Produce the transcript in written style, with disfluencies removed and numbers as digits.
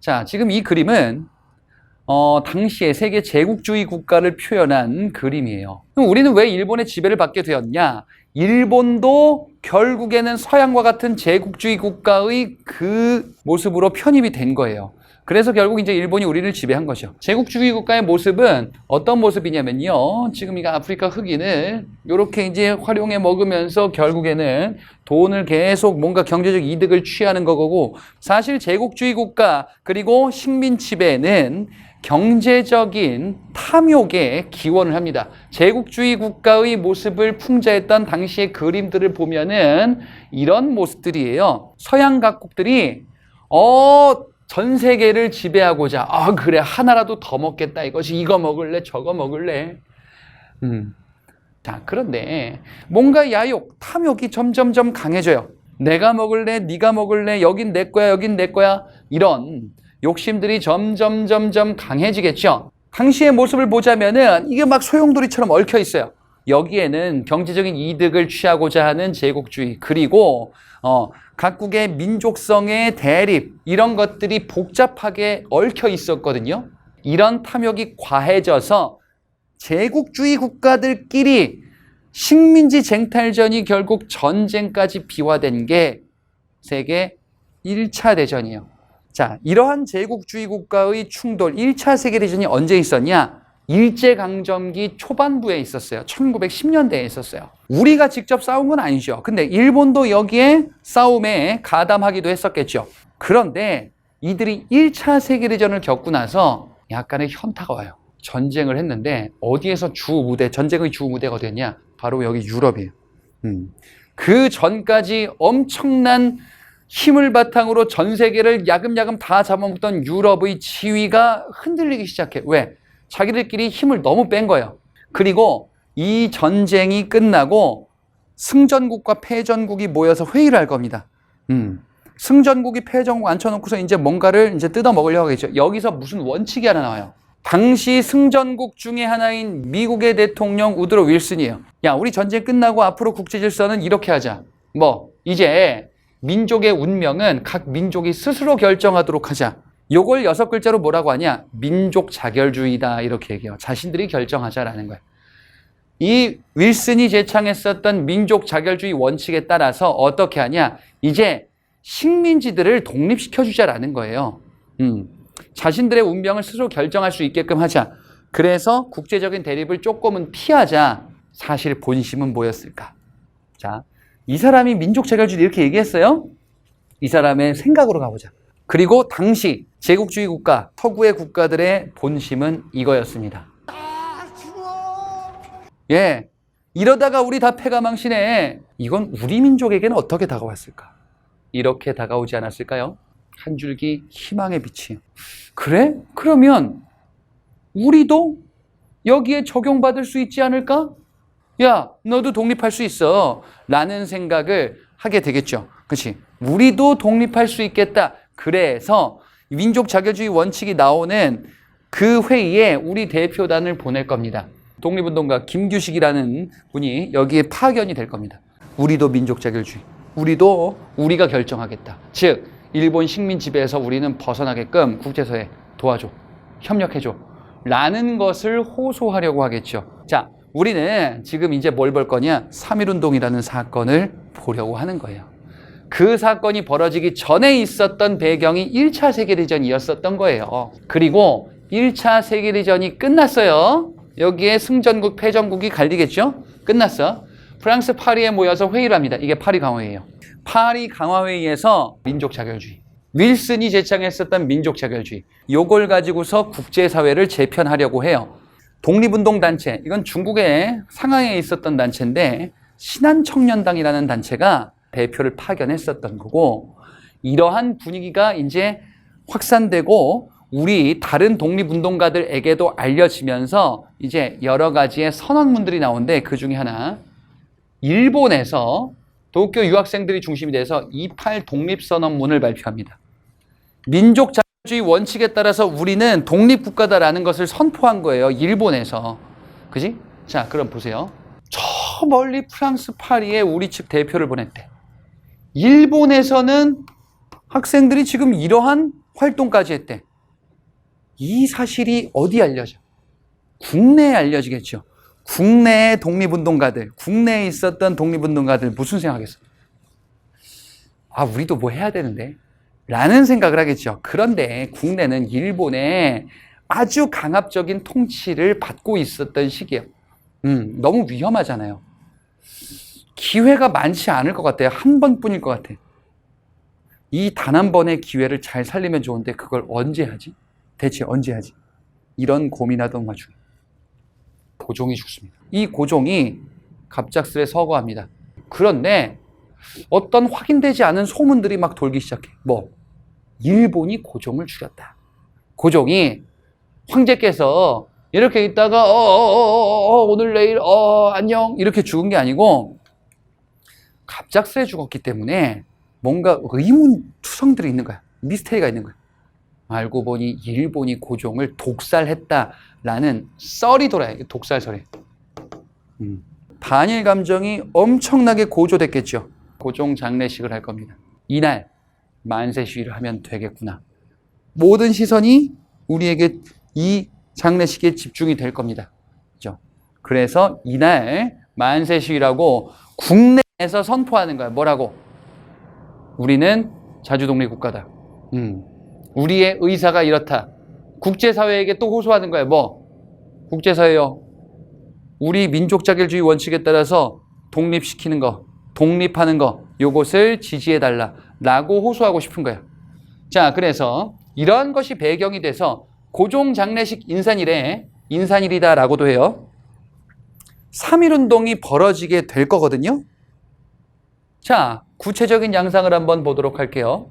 자, 지금 이 그림은 당시에 세계 제국주의 국가를 표현한 그림이에요. 그럼 우리는 왜 일본의 지배를 받게 되었냐? 일본도 결국에는 서양과 같은 제국주의 국가의 그 모습으로 편입이 된 거예요. 그래서 결국 이제 일본이 우리를 지배한 거죠. 제국주의 국가의 모습은 어떤 모습이냐면요. 지금 이거 아프리카 흑인을 이렇게 이제 활용해 먹으면서 결국에는 돈을 계속 뭔가 경제적 이득을 취하는 거고, 사실 제국주의 국가 그리고 식민 지배는 경제적인 탐욕에 기원을 합니다. 제국주의 국가의 모습을 풍자했던 당시의 그림들을 보면은 이런 모습들이에요. 서양 각국들이 전 세계를 지배하고자, 그래, 하나라도 더 먹겠다 이것이, 이거 먹을래 저거 먹을래. 자, 그런데 뭔가 야욕, 탐욕이 점점점 강해져요. 내가 먹을래, 네가 먹을래, 여긴 내 거야, 여긴 내 거야, 이런 욕심들이 점점 강해지겠죠. 당시의 모습을 보자면은 이게 막 소용돌이처럼 얽혀 있어요. 여기에는 경제적인 이득을 취하고자 하는 제국주의, 그리고 각국의 민족성의 대립, 이런 것들이 복잡하게 얽혀 있었거든요. 이런 탐욕이 과해져서 제국주의 국가들끼리 식민지 쟁탈전이 결국 전쟁까지 비화된 게 세계 1차 대전이에요. 자, 이러한 제국주의 국가의 충돌, 1차 세계대전이 언제 있었냐? 일제강점기 초반부에 있었어요. 1910년대에 있었어요. 우리가 직접 싸운 건 아니죠. 근데 일본도 여기에 싸움에 가담하기도 했었겠죠. 그런데 이들이 1차 세계대전을 겪고 나서 약간의 현타가 와요. 전쟁을 했는데 어디에서 전쟁의 주 무대가 됐냐? 바로 여기 유럽이에요. 그 전까지 엄청난 힘을 바탕으로 전 세계를 야금야금 다 잡아먹던 유럽의 지위가 흔들리기 시작해. 왜? 자기들끼리 힘을 너무 뺀 거예요. 그리고 이 전쟁이 끝나고 승전국과 패전국이 모여서 회의를 할 겁니다. 승전국이 패전국 앉혀놓고서 이제 뭔가를 이제 뜯어먹으려고 하겠죠. 여기서 무슨 원칙이 하나 나와요. 당시 승전국 중에 하나인 미국의 대통령 우드로 윌슨이에요. 야, 우리 전쟁 끝나고 앞으로 국제 질서는 이렇게 하자. 이제 민족의 운명은 각 민족이 스스로 결정하도록 하자. 요걸 6글자로 뭐라고 하냐? 민족 자결주의다, 이렇게 얘기해요. 자신들이 결정하자라는 거예요. 이 윌슨이 제창했었던 민족 자결주의 원칙에 따라서 어떻게 하냐? 이제 식민지들을 독립시켜주자라는 거예요. 자신들의 운명을 스스로 결정할 수 있게끔 하자. 그래서 국제적인 대립을 조금은 피하자. 사실 본심은 뭐였을까? 자, 이 사람이 민족 자결주의 이렇게 얘기했어요. 이 사람의 생각으로 가보자. 그리고 당시 제국주의 국가, 서구의 국가들의 본심은 이거였습니다. 예, 이러다가 우리 다 패가 망신해. 이건 우리 민족에게는 어떻게 다가왔을까? 이렇게 다가오지 않았을까요? 한 줄기 희망의 빛이. 그래? 그러면 우리도 여기에 적용받을 수 있지 않을까? 야, 너도 독립할 수 있어 라는 생각을 하게 되겠죠. 그렇지? 우리도 독립할 수 있겠다. 그래서 민족 자결주의 원칙이 나오는 그 회의에 우리 대표단을 보낼 겁니다. 독립운동가 김규식이라는 분이 여기에 파견이 될 겁니다. 우리도 민족 자결주의, 우리도 우리가 결정하겠다. 즉 일본 식민 지배에서 우리는 벗어나게끔 국제사회 도와줘, 협력해줘 라는 것을 호소하려고 하겠죠. 자, 우리는 지금 이제 뭘 볼 거냐? 3.1운동이라는 사건을 보려고 하는 거예요. 그 사건이 벌어지기 전에 있었던 배경이 1차 세계대전이었었던 거예요. 그리고 1차 세계대전이 끝났어요. 여기에 승전국, 패전국이 갈리겠죠? 끝났어. 프랑스 파리에 모여서 회의를 합니다. 이게 파리 강화회의예요. 파리 강화회의에서 민족 자결주의, 윌슨이 제창했었던 민족 자결주의, 요걸 가지고서 국제사회를 재편하려고 해요. 독립운동 단체, 이건 중국의 상하이에 있었던 단체인데 신한청년당이라는 단체가 대표를 파견했었던 거고, 이러한 분위기가 이제 확산되고 우리 다른 독립운동가들에게도 알려지면서 이제 여러 가지의 선언문들이 나오는데, 그 중에 하나, 일본에서 도쿄 유학생들이 중심이 돼서 28 독립선언문을 발표합니다. 민족 자율주의 원칙에 따라서 우리는 독립국가다라는 것을 선포한 거예요. 일본에서. 그지? 자, 그럼 보세요. 저 멀리 프랑스 파리에 우리 측 대표를 보냈대. 일본에서는 학생들이 지금 이러한 활동까지 했대. 이 사실이 어디 알려져? 국내에 알려지겠죠. 국내의 독립운동가들, 국내에 있었던 독립운동가들 무슨 생각했어? 아, 우리도 뭐 해야 되는데? 라는 생각을 하겠죠. 그런데 국내는 일본의 아주 강압적인 통치를 받고 있었던 시기예요. 너무 위험하잖아요. 기회가 많지 않을 것 같아요. 한 번뿐일 것 같아. 이 단 한 번의 기회를 잘 살리면 좋은데 그걸 언제 하지? 대체 언제 하지? 이런 고민하던 와중에 고종이 죽습니다. 이 고종이 갑작스레 서거합니다. 그런데 어떤 확인되지 않은 소문들이 막 돌기 시작해. 뭐? 일본이 고종을 죽였다. 고종이 황제께서 이렇게 있다가 오늘 내일 안녕 이렇게 죽은 게 아니고 갑작스레 죽었기 때문에 뭔가 의문투성들이 있는 거야. 미스테리가 있는 거야. 알고 보니 일본이 고종을 독살했다라는 썰이 돌아요. 독살설이. 반일 감정이 엄청나게 고조됐겠죠. 고종 장례식을 할 겁니다. 이날 만세 시위를 하면 되겠구나. 모든 시선이 우리에게 이 장례식에 집중이 될 겁니다. 그렇죠? 그래서 이날 만세 시위라고 국내에서 선포하는 거야. 뭐라고? 우리는 자주독립국가다. 우리의 의사가 이렇다. 국제사회에게 또 호소하는 거야. 뭐? 국제사회요. 우리 민족자결주의 원칙에 따라서 독립시키는 거, 독립하는 거, 요것을 지지해달라. 라고 호소하고 싶은 거야. 자, 그래서 이런 것이 배경이 돼서 고종 장례식 인산일이다 라고도 해요. 3.1운동이 벌어지게 될 거거든요. 자, 구체적인 양상을 한번 보도록 할게요.